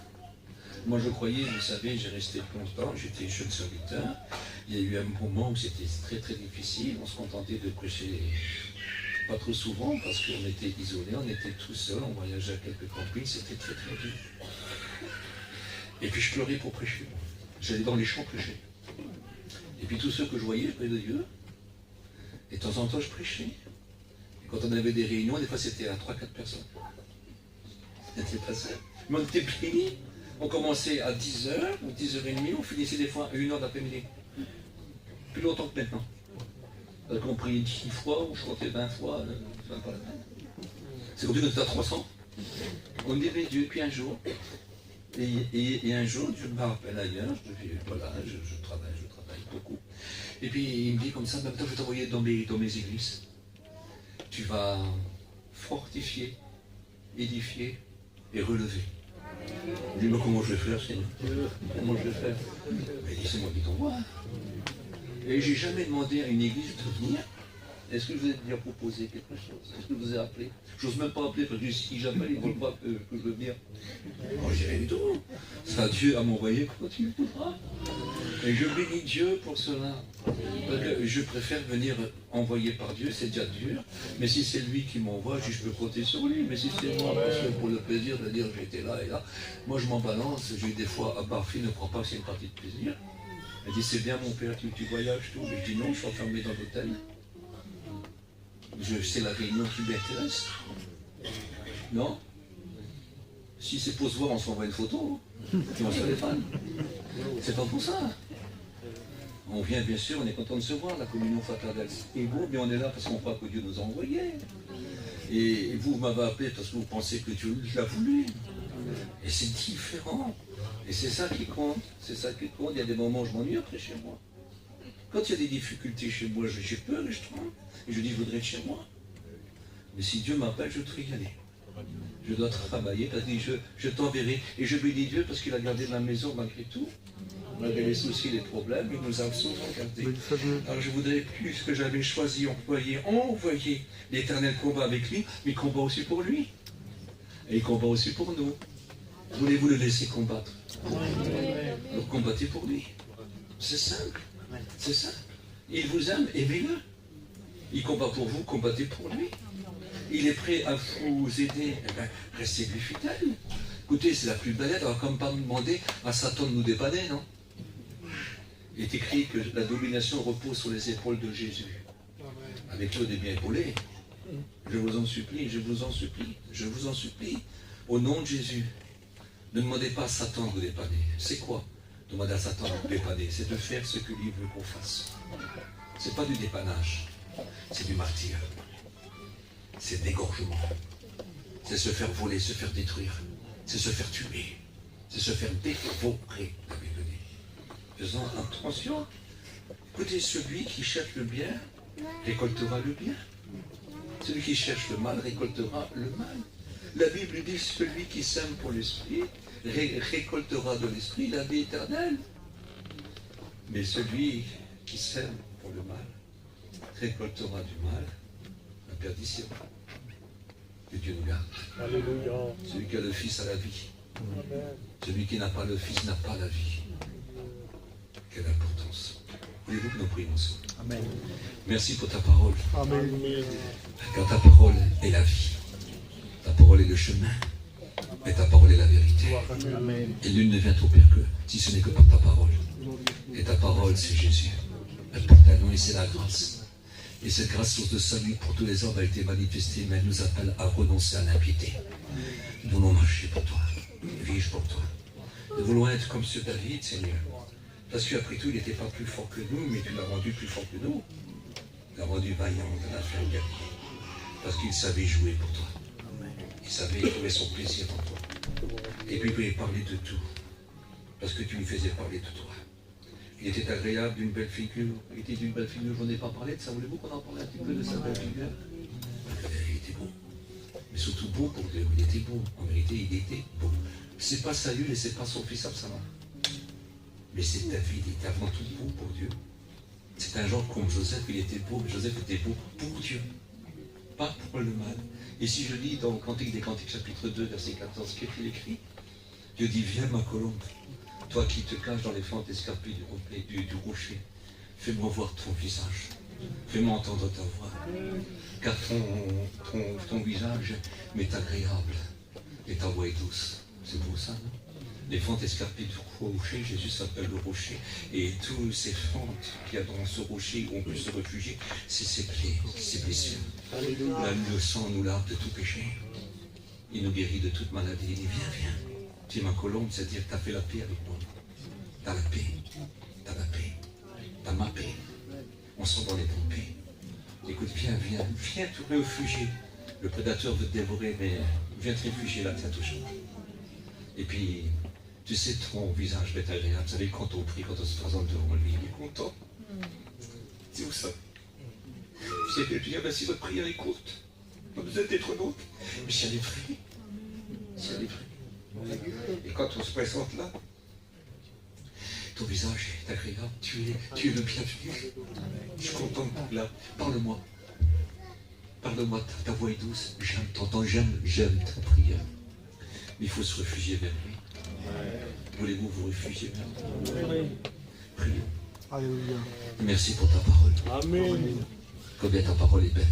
Moi, je croyais, vous savez, j'ai resté longtemps, j'étais jeune serviteur. Il y a eu un moment où c'était très très difficile. On se contentait de prêcher pas trop souvent parce qu'on était isolés, on était tout seuls, on voyageait à quelques campings, c'était très très dur. Et puis je pleurais pour prêcher. J'allais dans les champs prêcher. Et puis tous ceux que je voyais, je parlais de Dieu. Et de temps en temps, je prêchais. Et quand on avait des réunions, des fois c'était à 3-4 personnes. C'était pas ça. Mais on était bénis. On commençait à 10h ou 10h30, on finissait des fois à 1h d'après-midi. Plus longtemps que maintenant. Donc on priait 10 fois, on chantait 20 fois, c'est même pas la peine. C'est aujourd'hui qu'on était à 300. On aimait Dieu, puis un jour, et un jour, Dieu me rappelle ailleurs, je dis, voilà, je travaille beaucoup. Et puis il me dit comme ça, maintenant je vais t'envoyer dans mes églises. Tu vas fortifier, édifier et relever. Je dis, mais comment je vais faire, Seigneur? Comment je vais faire? Il dit, c'est moi qui t'envoie. Et j'ai jamais demandé à une église de venir. Est-ce que je vous ai déjà proposé quelque chose? Est-ce que je vous ai appelé? Je n'ose même pas appeler parce que si j'appelle, ils ne veulent pas que je veux venir. Moi, je dis rien du tout. C'est à Dieu à m'envoyer quand il voudra. Et je bénis Dieu pour cela. Parce que je préfère venir envoyé par Dieu, c'est déjà dur. Mais si c'est lui qui m'envoie, je peux compter sur lui. Mais si c'est moi, parce que pour le plaisir de dire j'étais là et là, moi je m'en balance. J'ai eu des fois, Barfi ne croit pas que c'est une partie de plaisir. Elle dit, c'est bien mon père, tu voyages, tout. Mais je dis, non, je suis enfermé dans l'hôtel. C'est la réunion qui m'intéresse. Non? Si c'est pour se voir, on s'envoie une photo. Puis on se téléphone. C'est pas pour ça. On vient, bien sûr, on est content de se voir, la communion fraternelle. Et vous, mais on est là parce qu'on croit que Dieu nous a envoyés. Et vous m'avez appelé parce que vous pensez que Dieu l'a voulu. Et c'est différent. Et c'est ça qui compte. C'est ça qui compte. Il y a des moments où je m'ennuie après chez moi. Quand il y a des difficultés chez moi, j'ai peur et je tremble. Et je dis, je voudrais être chez moi. Mais si Dieu m'appelle, je voudrais y aller. Je dois travailler parce qu'il dit, je t'enverrai. Et je bénis Dieu parce qu'il a gardé ma maison malgré tout. Malgré les soucis, les problèmes, il nous a souvent gardés. Alors je voudrais plus que j'avais choisi, envoyer l'Éternel combat avec lui, mais il combat aussi pour lui. Et il combat aussi pour nous. Voulez-vous le laisser combattre? Donc combattez pour lui. C'est simple. C'est simple. Il vous aime, aimez-le. Il combat pour vous, combattez pour lui. Il est prêt à vous aider, eh bien, restez-lui fidèle. Écoutez, c'est la plus belle aide, on va comme pas demander à Satan de nous dépanner, non? Il est écrit que la domination repose sur les épaules de Jésus. Avec eux, on est bien épaulés. Je vous en supplie, je vous en supplie, je vous en supplie. Au nom de Jésus, ne demandez pas à Satan de vous dépanner. C'est quoi demander à Satan de vous dépanner? C'est de faire ce que lui veut qu'on fasse. C'est pas du dépannage, c'est du martyr. C'est l'égorgement. C'est se faire voler, se faire détruire. C'est se faire tuer. C'est se faire dévorer, la Bible dit. Faisons attention. Écoutez, celui qui cherche le bien récoltera le bien. Celui qui cherche le mal récoltera le mal. La Bible dit, celui qui sème pour l'esprit récoltera de l'esprit la vie éternelle. Mais celui qui sème pour le mal récoltera du mal la perdition. Que Dieu nous garde. Alléluia. Celui qui a le Fils a la vie. Amen. Celui qui n'a pas le Fils n'a pas la vie. Quelle importance. Voulez-vous que nous prions ensemble? Amen. Merci pour ta parole. Amen. Car ta parole est la vie. Ta parole est le chemin. Et ta parole est la vérité. Amen. Et l'une ne vient au Père que si ce n'est que par ta parole. Et ta parole, c'est Jésus. Elle porte un nom et c'est la grâce. Et cette grâce, source de salut pour tous les hommes, a été manifestée, mais elle nous appelle à renoncer à l'impiété. Nous voulons marcher pour toi, vivre pour toi. Nous voulons être comme ce David, Seigneur. Parce qu'après tout, il n'était pas plus fort que nous, mais tu l'as rendu plus fort que nous. Tu l'as rendu vaillant, tu l'as fait gagner. Parce qu'il savait jouer pour toi. Il savait trouver son plaisir en toi. Et puis il pouvait parler de tout. Parce que tu lui faisais parler de toi. Il était agréable, d'une belle figure. Il était d'une belle figure, je n'en ai pas parlé de ça. Voulez-vous qu'on en parle un petit peu de sa belle figure? Il était beau. Mais surtout beau pour Dieu. Il était beau. En vérité, il était beau. C'est pas Saül et c'est pas son fils Absalom. Mais c'est David, il était avant tout beau pour Dieu. C'est un genre comme Joseph, il était beau, mais Joseph était beau pour Dieu. Pas pour le mal. Et si je lis dans le Cantique des Cantiques, chapitre 2, verset 14, qu'est-il écrit? Dieu dit, viens ma colombe. Toi qui te caches dans les fentes escarpées du rocher, fais-moi voir ton visage. Fais-moi entendre ta voix. Car ton visage m'est agréable et ta voix est douce. C'est beau ça, non? Les fentes escarpées du rocher, Jésus s'appelle le rocher. Et toutes ces fentes qu'il y a dans ce rocher où on peut se réfugier, c'est ses plaies, ses blessures. Là, le sang nous lave de tout péché. Il nous guérit de toute maladie. Il dit, viens. Tu es ma colombe, c'est-à-dire que tu as fait la paix avec moi. Tu as la paix. Tu as la paix. Tu as ma paix. On sent dans les bons paix. Écoute, viens te réfugier. Le prédateur veut te dévorer, mais viens te réfugier là, tiens, toujours. Et puis, tu sais, ton visage va être agréable. Vous savez, quand on prie, quand on se présente devant lui, il est content. C'est où ça? Vous savez, je dis, si votre prière est courte, pas besoin d'être nôtre. Mais si elle est vraie, si elle est vraie. Et quand on se présente là, ton visage est agréable, tu es le bienvenu. Je suis content de t'être là. Parle-moi. Parle-moi, ta voix est douce. J'aime, t'entends, j'aime ta prière. Mais il faut se réfugier vers lui. Voulez-vous vous réfugier vers lui? Prions. Alléluia. Merci pour ta parole. Amen. Combien ta parole est belle.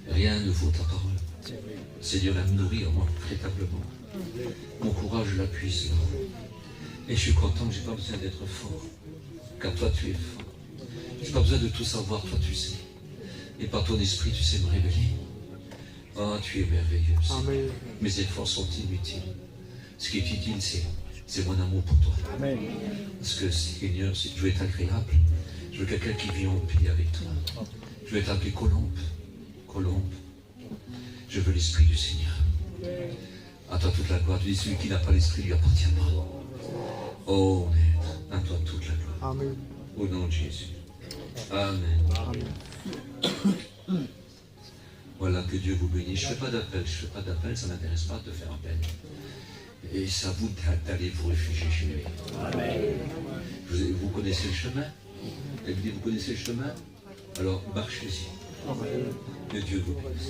Rien ne vaut ta parole. Seigneur, elle me nourrit en moi véritablement. Mon courage, je la puise là. Et je suis content que je n'ai pas besoin d'être fort. car toi tu es fort. Je n'ai pas besoin de tout savoir, toi tu sais. Et par ton esprit, tu sais me révéler. Oh, tu es merveilleux. Amen. Mes efforts sont inutiles. Ce qui est utile, c'est mon amour pour toi. Amen. Parce que Seigneur, si je veux être agréable, je veux quelqu'un qui vit en paix avec toi. Je veux être appelé Colombe. Colombe. Je veux l'esprit du Seigneur. À toi toute la gloire. Tu dis, celui qui n'a pas l'esprit lui appartient pas. Oh, Maître, à toi toute la gloire. Amen. Au nom de Jésus. Amen. Amen. Voilà, que Dieu vous bénisse. Je ne fais pas d'appel, ça ne m'intéresse pas de faire appel. Et c'est à vous d'aller vous réfugier chez lui. Amen. Vous connaissez le chemin? Elle vous dit, vous connaissez le chemin? Alors, marchez-y. Amen. Que Dieu vous bénisse.